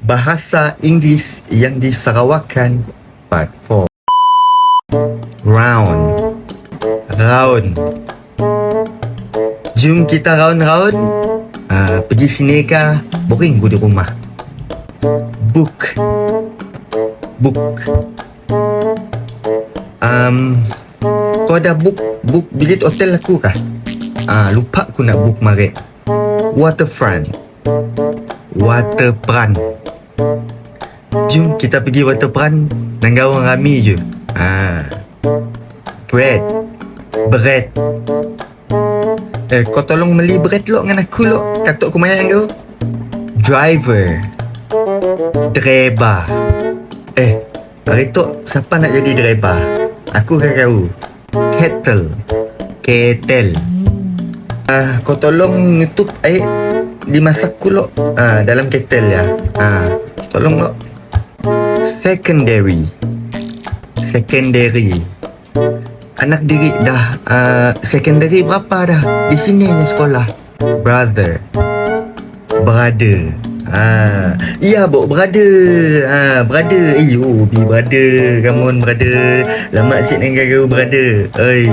Bahasa Inggeris yang di Sarawakkan Part 4. Round. Jom kita round-round. Pergi sini kah? Boring gua di rumah. Book. Kau ada book bilik hotel aku kah? Lupa aku nak book maret. Waterfront. Jom kita pergi waterfront. Nangga orang rami je. Bread. Kau tolong beli bread lo dengan aku lo. Katuk aku mayang kau. Driver. Hari tu siapa nak jadi driver? Aku ke kau? Kettle. Kau tolong nutup air dimasak ku lo. Dalam kettle ya. Tolong lo. Secondary. Anak diri dah secondary berapa dah? Di sini ni sekolah. Brother. Ya bo, brother. Brother. Bi brother. Come on brother. Lama asyik dengan kau brother. Oi.